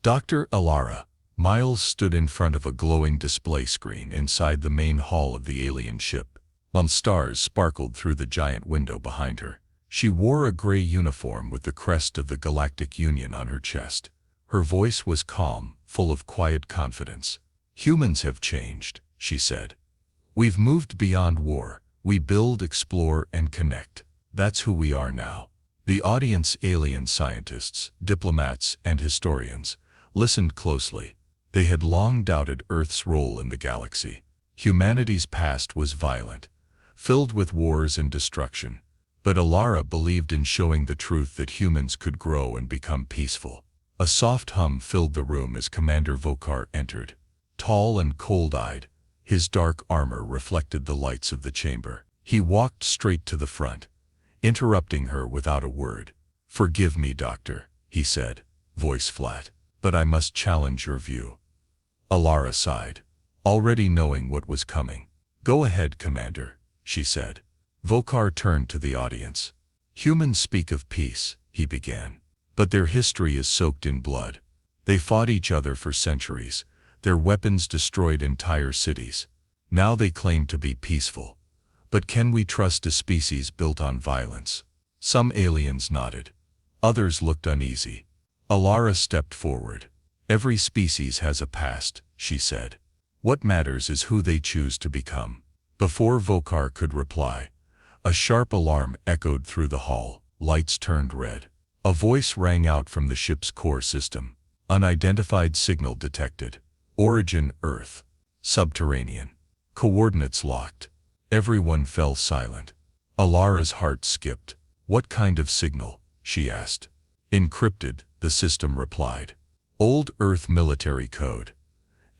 Dr. Alara. Miles stood in front of a glowing display screen inside the main hall of the alien ship. Stars sparkled through the giant window behind her. She wore a gray uniform with the crest of the Galactic Union on her chest. Her voice was calm, full of quiet confidence. "Humans have changed," she said. "We've moved beyond war. We build, explore, and connect. That's who we are now." The audience, alien scientists, diplomats, and historians, listened closely. They had long doubted Earth's role in the galaxy. Humanity's past was violent, filled with wars and destruction. But Alara believed in showing the truth that humans could grow and become peaceful. A soft hum filled the room as Commander Vokar entered. Tall and cold-eyed, his dark armor reflected the lights of the chamber. He walked straight to the front, interrupting her without a word. "Forgive me, Doctor," he said, voice flat, "but I must challenge your view." Alara sighed, already knowing what was coming. "Go ahead, Commander," she said. Vokar turned to the audience. "Humans speak of peace," he began, "but their history is soaked in blood. They fought each other for centuries. Their weapons destroyed entire cities. Now they claim to be peaceful. But can we trust a species built on violence?" Some aliens nodded. Others looked uneasy. Alara stepped forward. "Every species has a past," she said. "What matters is who they choose to become." Before Vokar could reply, a sharp alarm echoed through the hall. Lights turned red. A voice rang out from the ship's core system. "Unidentified signal detected. Origin Earth. Subterranean. Coordinates locked." Everyone fell silent. Alara's heart skipped. "What kind of signal?" she asked. "Encrypted," the system replied. "Old Earth military code.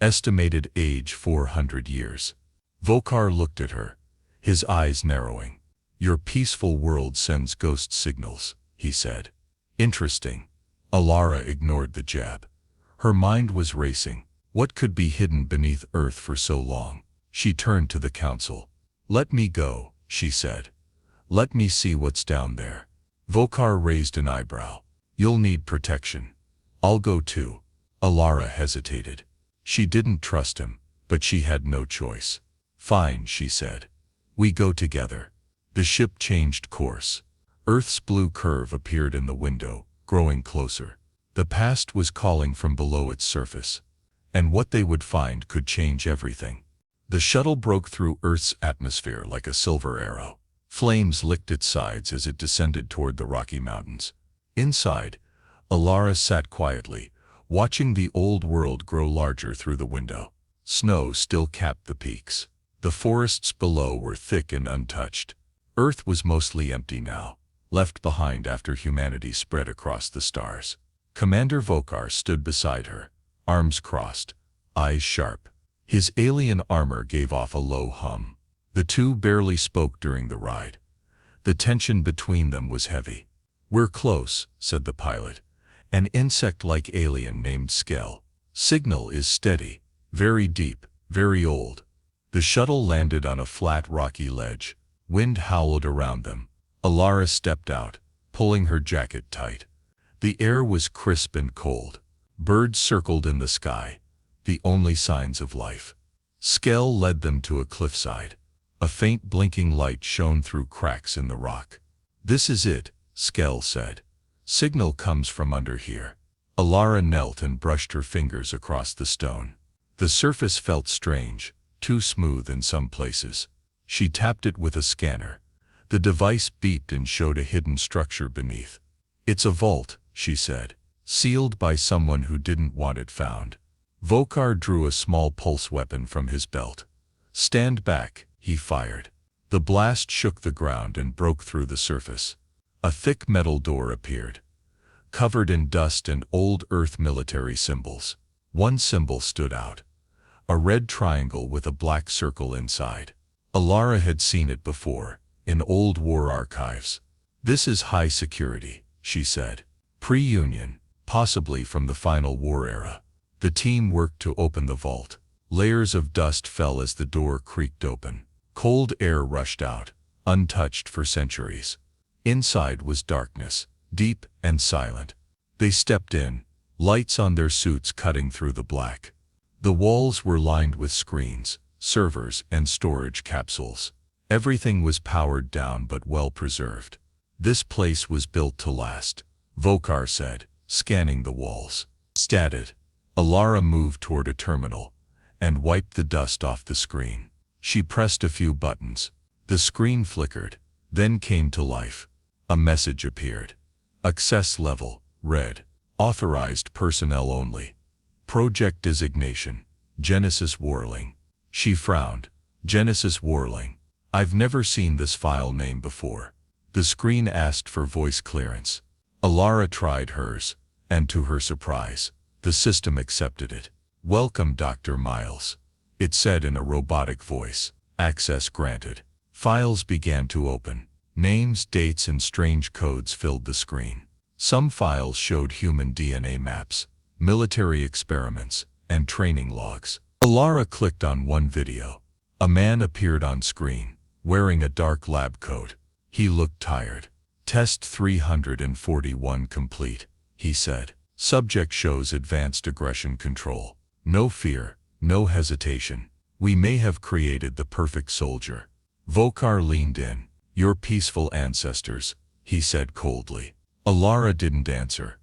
Estimated age 400 years. Vokar looked at her, his eyes narrowing. "Your peaceful world sends ghost signals," he said. "Interesting." Alara ignored the jab. Her mind was racing. What could be hidden beneath Earth for so long? She turned to the council. "Let me go," she said. "Let me see what's down there." Vokar raised an eyebrow. "You'll need protection." "I'll go too." Alara hesitated. She didn't trust him, but she had no choice. "Fine," she said. "We go together." The ship changed course. Earth's blue curve appeared in the window, growing closer. The past was calling from below its surface. And what they would find could change everything. The shuttle broke through Earth's atmosphere like a silver arrow. Flames licked its sides as it descended toward the Rocky Mountains. Inside, Alara sat quietly, watching the old world grow larger through the window. Snow still capped the peaks. The forests below were thick and untouched. Earth was mostly empty now, left behind after humanity spread across the stars. Commander Vokar stood beside her, arms crossed, eyes sharp. His alien armor gave off a low hum. The two barely spoke during the ride. The tension between them was heavy. "We're close," said the pilot, an insect-like alien named Skell. "Signal is steady, very deep, very old." The shuttle landed on a flat rocky ledge. Wind howled around them. Alara stepped out, pulling her jacket tight. The air was crisp and cold. Birds circled in the sky, the only signs of life. Skell led them to a cliffside. A faint blinking light shone through cracks in the rock. "This is it," Skell said. "Signal comes from under here." Alara knelt and brushed her fingers across the stone. The surface felt strange, too smooth in some places. She tapped it with a scanner. The device beeped and showed a hidden structure beneath. "It's a vault," she said, "sealed by someone who didn't want it found." Vokar drew a small pulse weapon from his belt. "Stand back," he fired. The blast shook the ground and broke through the surface. A thick metal door appeared, covered in dust and old Earth military symbols. One symbol stood out, a red triangle with a black circle inside. Alara had seen it before, in old war archives. "This is high security," she said. "Pre-Union, possibly from the final war era." The team worked to open the vault. Layers of dust fell as the door creaked open. Cold air rushed out, untouched for centuries. Inside was darkness, deep and silent. They stepped in, lights on their suits cutting through the black. The walls were lined with screens, servers, and storage capsules. Everything was powered down but well preserved. This place was built to last, Vokar said, scanning the walls. Stated. Alara moved toward a terminal and wiped the dust off the screen. She pressed a few buttons. The screen flickered, then came to life. A message appeared. Access level, red. Authorized personnel only. Project designation, Genesis Warling. She frowned. Genesis Warling. I've never seen this file name before. The screen asked for voice clearance. Alara tried hers, and to her surprise, the system accepted it. Welcome, Dr. Miles. It said in a robotic voice. Access granted. Files began to open. Names, dates, and strange codes filled the screen. Some files showed human DNA maps, military experiments, and training logs. Alara clicked on one video. A man appeared on screen, wearing a dark lab coat. He looked tired. Test 341 complete, he said. Subject shows advanced aggression control. No fear, no hesitation. We may have created the perfect soldier. Vokar leaned in. Your peaceful ancestors, he said coldly. Alara didn't answer.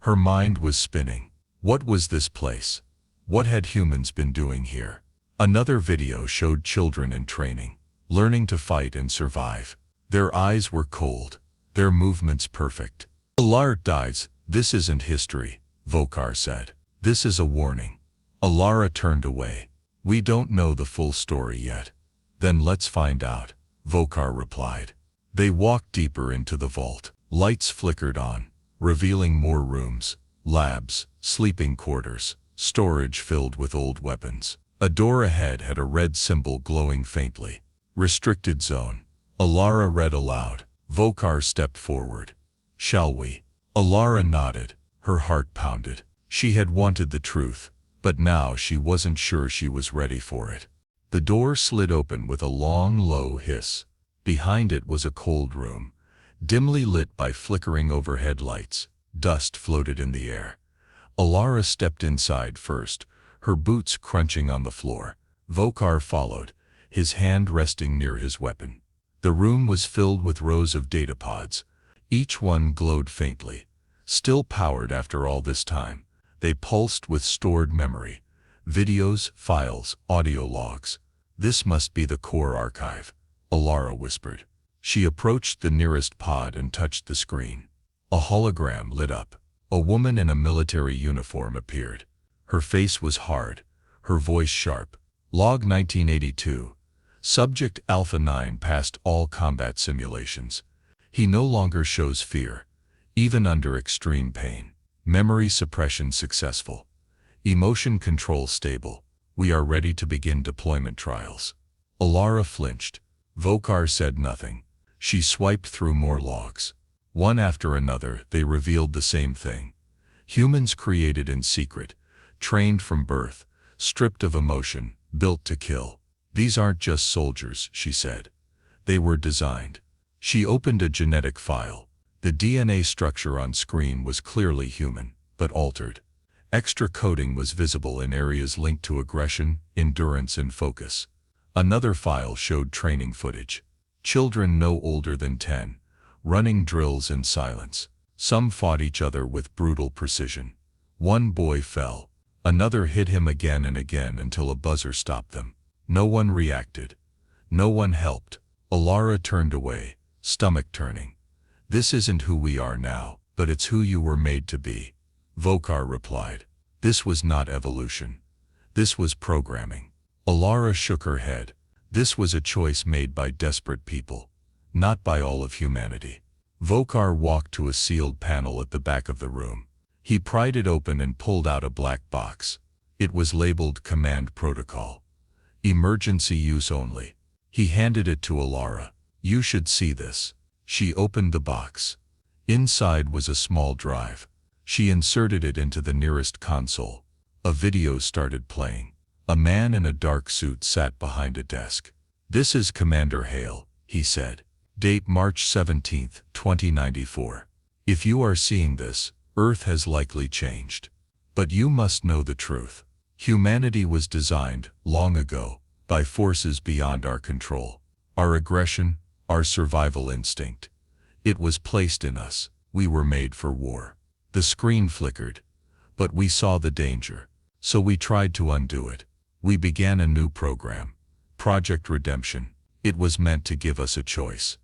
Her mind was spinning. What was this place? What had humans been doing here? Another video showed children in training, learning to fight and survive. Their eyes were cold, their movements perfect. Alara dies. This isn't history, Vokar said. This is a warning. Alara turned away. We don't know the full story yet. Then let's find out, Vokar replied. They walked deeper into the vault. Lights flickered on, revealing more rooms, labs, sleeping quarters, storage filled with old weapons. A door ahead had a red symbol glowing faintly. Restricted zone. Alara read aloud. Vokar stepped forward. Shall we? Alara nodded. Her heart pounded. She had wanted the truth, but now she wasn't sure she was ready for it. The door slid open with a long, low hiss. Behind it was a cold room, dimly lit by flickering overhead lights. Dust floated in the air. Alara stepped inside first, her boots crunching on the floor. Vokar followed, his hand resting near his weapon. The room was filled with rows of data pods. Each one glowed faintly. Still powered after all this time, they pulsed with stored memory. Videos, files, audio logs. This must be the core archive, Alara whispered. She approached the nearest pod and touched the screen. A hologram lit up. A woman in a military uniform appeared. Her face was hard, her voice sharp. Log 1982. Subject Alpha 9 passed all combat simulations. He no longer shows fear, even under extreme pain. Memory suppression successful. Emotion control stable. We are ready to begin deployment trials. Alara flinched. Vokar said nothing. She swiped through more logs. One after another, they revealed the same thing. Humans created in secret, trained from birth, stripped of emotion, built to kill. These aren't just soldiers, she said. They were designed. She opened a genetic file. The DNA structure on screen was clearly human, but altered. Extra coding was visible in areas linked to aggression, endurance, and focus. Another file showed training footage. Children no older than 10, running drills in silence. Some fought each other with brutal precision. One boy fell. Another hit him again and again until a buzzer stopped them. No one reacted. No one helped. Alara turned away, stomach turning. This isn't who we are now, but it's who you were made to be. Vokar replied. This was not evolution. This was programming. Alara shook her head. This was a choice made by desperate people, not by all of humanity. Vokar walked to a sealed panel at the back of the room. He pried it open and pulled out a black box. It was labeled Command Protocol. Emergency use only. He handed it to Alara. You should see this. She opened the box. Inside was a small drive. She inserted it into the nearest console. A video started playing. A man in a dark suit sat behind a desk. This is Commander Hale, he said. Date March 17, 2094. If you are seeing this, Earth has likely changed. But you must know the truth. Humanity was designed, long ago, by forces beyond our control. Our aggression, our survival instinct. It was placed in us. We were made for war. The screen flickered, but we saw the danger. So we tried to undo it. We began a new program. Project Redemption. It was meant to give us a choice.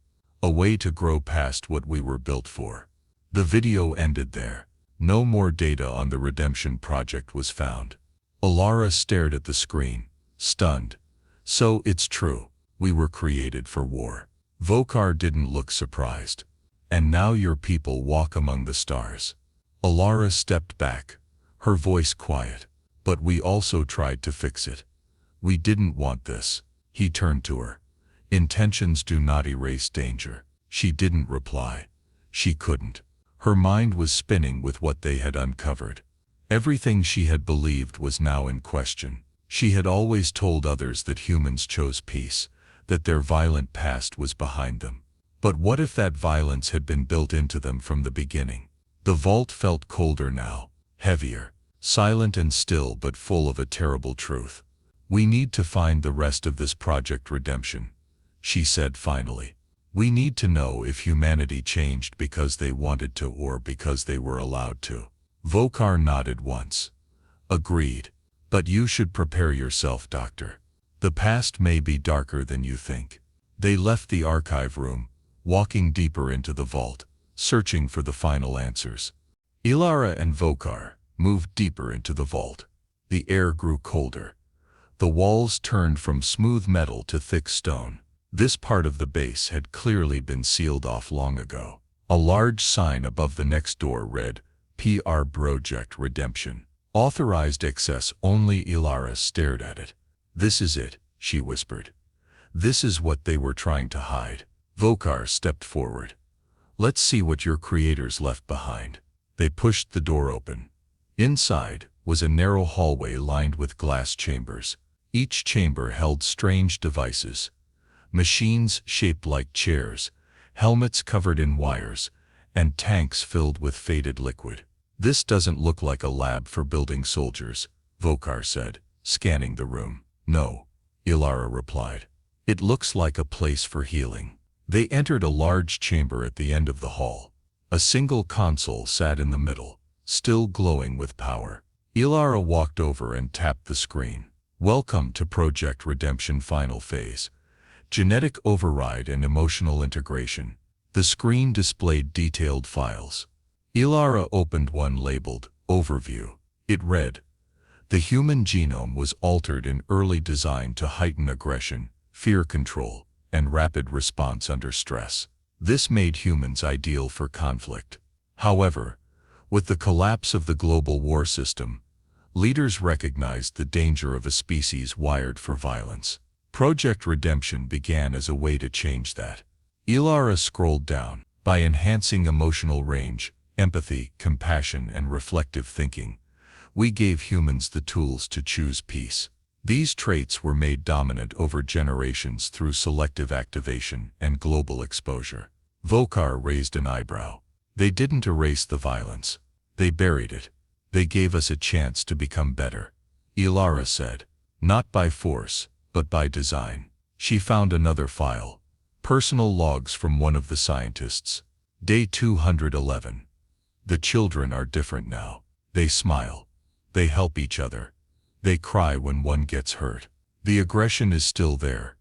A way to grow past what we were built for. The video ended there. No more data on the Redemption Project was found. Ilara stared at the screen, stunned. So it's true. We were created for war. Vokar didn't look surprised. And now your people walk among the stars. Ilara stepped back, her voice quiet. But we also tried to fix it. We didn't want this. He turned to her. Intentions do not erase danger. She didn't reply. She couldn't. Her mind was spinning with what they had uncovered. Everything she had believed was now in question. She had always told others that humans chose peace, that their violent past was behind them. But what if that violence had been built into them from the beginning? The vault felt colder now, heavier, silent and still but full of a terrible truth. We need to find the rest of this Project Redemption, she said finally. We need to know if humanity changed because they wanted to or because they were allowed to. Vokar nodded once. Agreed. But you should prepare yourself, Doctor. The past may be darker than you think. They left the archive room, walking deeper into the vault, searching for the final answers. Ilara and Vokar moved deeper into the vault. The air grew colder. The walls turned from smooth metal to thick stone. This part of the base had clearly been sealed off long ago. A large sign above the next door read, PR Project Redemption. Authorized access only. Ilara stared at it. This is it, she whispered. This is what they were trying to hide. Vokar stepped forward. Let's see what your creators left behind. They pushed the door open. Inside was a narrow hallway lined with glass chambers. Each chamber held strange devices. Machines shaped like chairs, helmets covered in wires, and tanks filled with faded liquid. This doesn't look like a lab for building soldiers, Vokar said, scanning the room. No, Ilara replied. It looks like a place for healing. They entered a large chamber at the end of the hall. A single console sat in the middle, still glowing with power. Ilara walked over and tapped the screen. Welcome to Project Redemption Final Phase. Genetic override and emotional integration. The screen displayed detailed files. Ilara opened one labeled Overview. It read, the human genome was altered in early design to heighten aggression, fear control, and rapid response under stress. This made humans ideal for conflict. However, with the collapse of the global war system, leaders recognized the danger of a species wired for violence. Project Redemption began as a way to change that. Ilara scrolled down. By enhancing emotional range, empathy, compassion, and reflective thinking, we gave humans the tools to choose peace. These traits were made dominant over generations through selective activation and global exposure. Vokar raised an eyebrow. They didn't erase the violence. They buried it. They gave us a chance to become better. Ilara said, not by force, but by design. She found another file. Personal logs from one of the scientists. Day 211. The children are different now. They smile. They help each other. They cry when one gets hurt. The aggression is still there,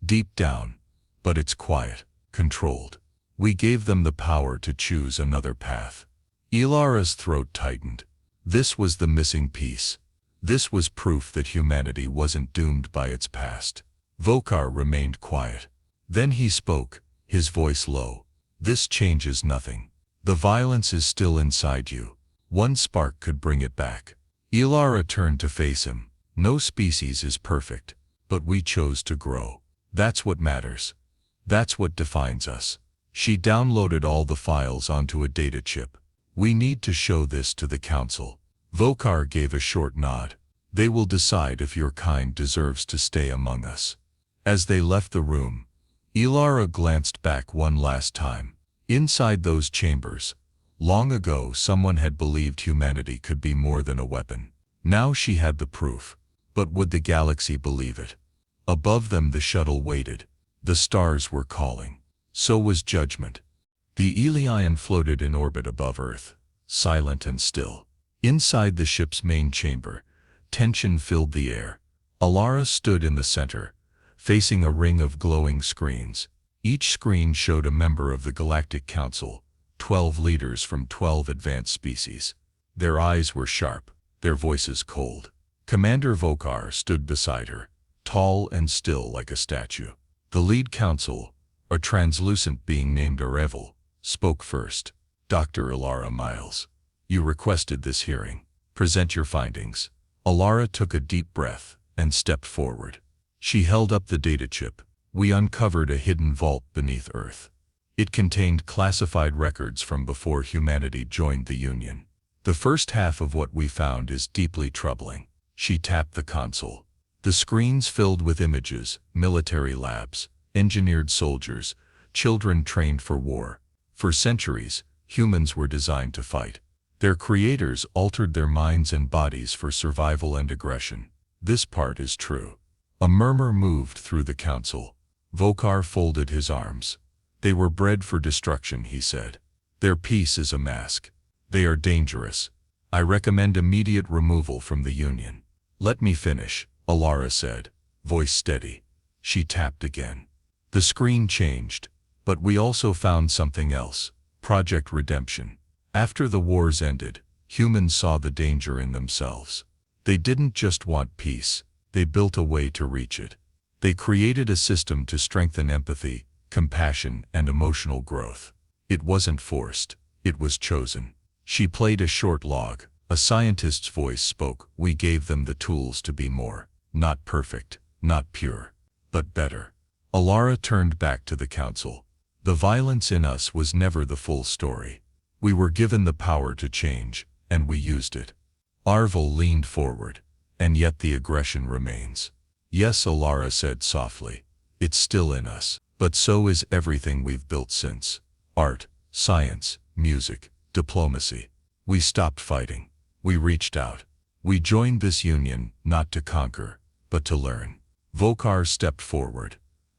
deep down, but it's quiet, controlled. We gave them the power to choose another path. Ilara's throat tightened. This was the missing piece. This was proof that humanity wasn't doomed by its past. Vokar remained quiet. Then he spoke, his voice low. This changes nothing. The violence is still inside you. One spark could bring it back. Ilara turned to face him. No species is perfect, but we chose to grow. That's what matters. That's what defines us. She downloaded all the files onto a data chip. We need to show this to the council. Vokar gave a short nod. They will decide if your kind deserves to stay among us. As they left the room, Ilara glanced back one last time. Inside those chambers, Long ago, someone had believed humanity could be more than a weapon. Now she had the proof. But would the galaxy believe it? Above them the shuttle waited. The stars were calling. So was judgment. The Elion floated in orbit above Earth, silent and still. Inside the ship's main chamber, tension filled the air. Alara stood in the center, facing a ring of glowing screens. Each screen showed a member of the Galactic Council, 12 leaders from 12 advanced species. Their eyes were sharp, their voices cold. Commander Vokar stood beside her, tall and still like a statue. The lead council, a translucent being named Areval, spoke first. Dr. Alara Miles, you requested this hearing. Present your findings. Alara took a deep breath and stepped forward. She held up the data chip. We uncovered a hidden vault beneath Earth. It contained classified records from before humanity joined the Union. The first half of what we found is deeply troubling. She tapped the console. The screens filled with images, military labs, engineered soldiers, children trained for war. For centuries, humans were designed to fight. Their creators altered their minds and bodies for survival and aggression. This part is true. A murmur moved through the council. Vokar folded his arms. They were bred for destruction, he said. Their peace is a mask. They are dangerous. I recommend immediate removal from the Union. Let me finish, Alara said, voice steady. She tapped again. The screen changed. But we also found something else. Project Redemption. After the wars ended, humans saw the danger in themselves. They didn't just want peace. They built a way to reach it. They created a system to strengthen empathy, compassion, and emotional growth. It wasn't forced. It was chosen. She played a short log. A scientist's voice spoke. We gave them the tools to be more, not perfect, not pure, but better. Alara turned back to the council. The violence in us was never the full story. We were given the power to change, and we used it. Arvel leaned forward. And yet the aggression remains. Yes, Alara said softly. It's still in us. But so is everything we've built since. Art, science, music, diplomacy. We stopped fighting. We reached out. We joined this union, not to conquer, but to learn. Vokar stepped forward.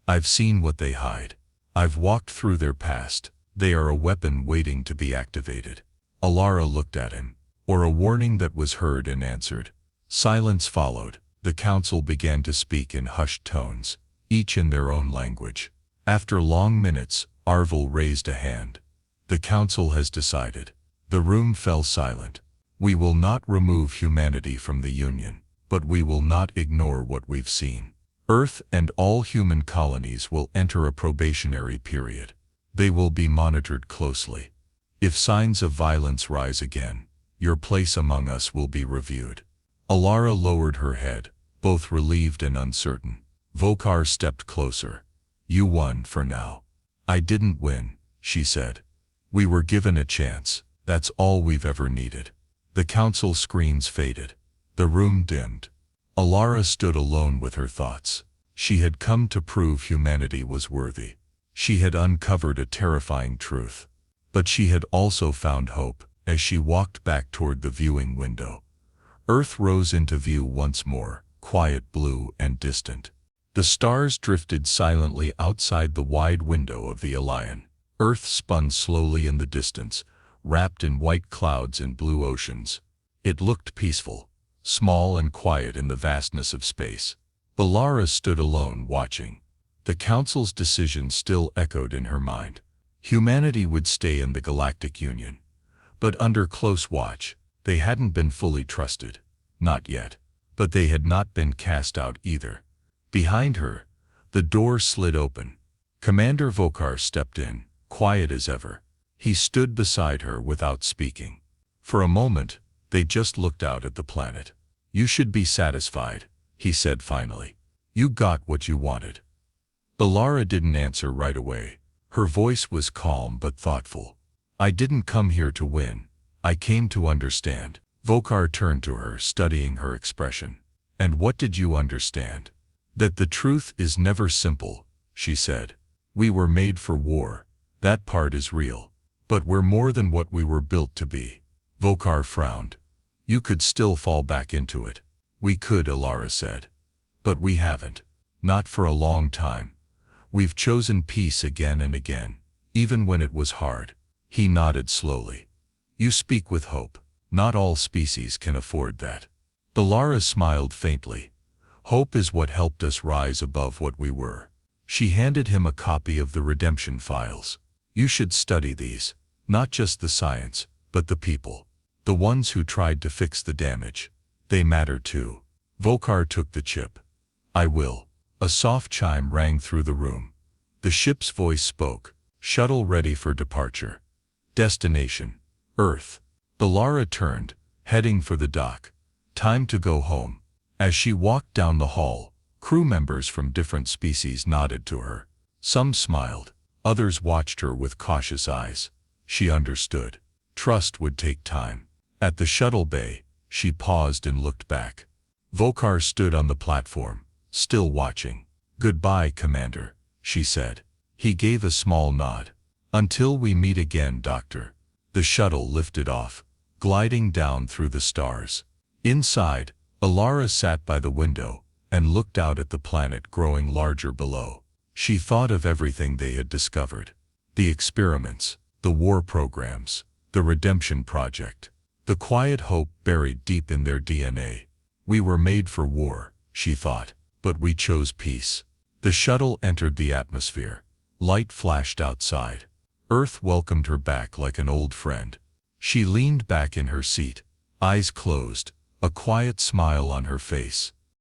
I've seen what they hide. I've walked through their past. They are a weapon waiting to be activated. Alara looked at him. Or a warning that was heard and answered. Silence followed. The council began to speak in hushed tones, each in their own language. After long minutes, Arvel raised a hand. The council has decided. The room fell silent. We will not remove humanity from the Union, but we will not ignore what we've seen. Earth and all human colonies will enter a probationary period. They will be monitored closely. If signs of violence rise again, your place among us will be reviewed. Alara lowered her head, both relieved and uncertain. Vokar stepped closer. You won for now. I didn't win, she said. We were given a chance. That's all we've ever needed. The council screens faded. The room dimmed. Alara stood alone with her thoughts. She had come to prove humanity was worthy. She had uncovered a terrifying truth. But she had also found hope as she walked back toward the viewing window. Earth rose into view once more, quiet, blue, and distant. The stars drifted silently outside the wide window of the Elion. Earth spun slowly in the distance, wrapped in white clouds and blue oceans. It looked peaceful, small and quiet in the vastness of space. Alara stood alone, watching. The council's decision still echoed in her mind. Humanity would stay in the Galactic Union. But under close watch, they hadn't been fully trusted. Not yet. But they had not been cast out either. Behind her, the door slid open. Commander Vokar stepped in, quiet as ever. He stood beside her without speaking. For a moment, they just looked out at the planet. You should be satisfied, he said finally. You got what you wanted. Alara didn't answer right away. Her voice was calm but thoughtful. I didn't come here to win. I came to understand. Vokar turned to her, studying her expression. And what did you understand? That the truth is never simple, she said. We were made for war. That part is real. But we're more than what we were built to be. Vokar frowned. You could still fall back into it. We could, Alara said. But we haven't. Not for a long time. We've chosen peace again and again, even when it was hard. He nodded slowly. You speak with hope. Not all species can afford that. Alara smiled faintly. Hope is what helped us rise above what we were. She handed him a copy of the redemption files. You should study these. Not just the science, but the people. The ones who tried to fix the damage. They matter too. Vokar took the chip. I will. A soft chime rang through the room. The ship's voice spoke. Shuttle ready for departure. Destination: Earth. Alara turned, heading for the dock. Time to go home. As she walked down the hall, crew members from different species nodded to her. Some smiled. Others watched her with cautious eyes. She understood. Trust would take time. At the shuttle bay, she paused and looked back. Vokar stood on the platform, still watching. Goodbye, Commander, she said. He gave a small nod. Until we meet again, Doctor. The shuttle lifted off, gliding down through the stars. Inside, Alara sat by the window and looked out at the planet growing larger below. She thought of everything they had discovered. The experiments, the war programs, the redemption project, the quiet hope buried deep in their DNA. We were made for war, she thought, but we chose peace. The shuttle entered the atmosphere. Light flashed outside. Earth welcomed her back like an old friend. She leaned back in her seat, eyes closed, a quiet smile on her face.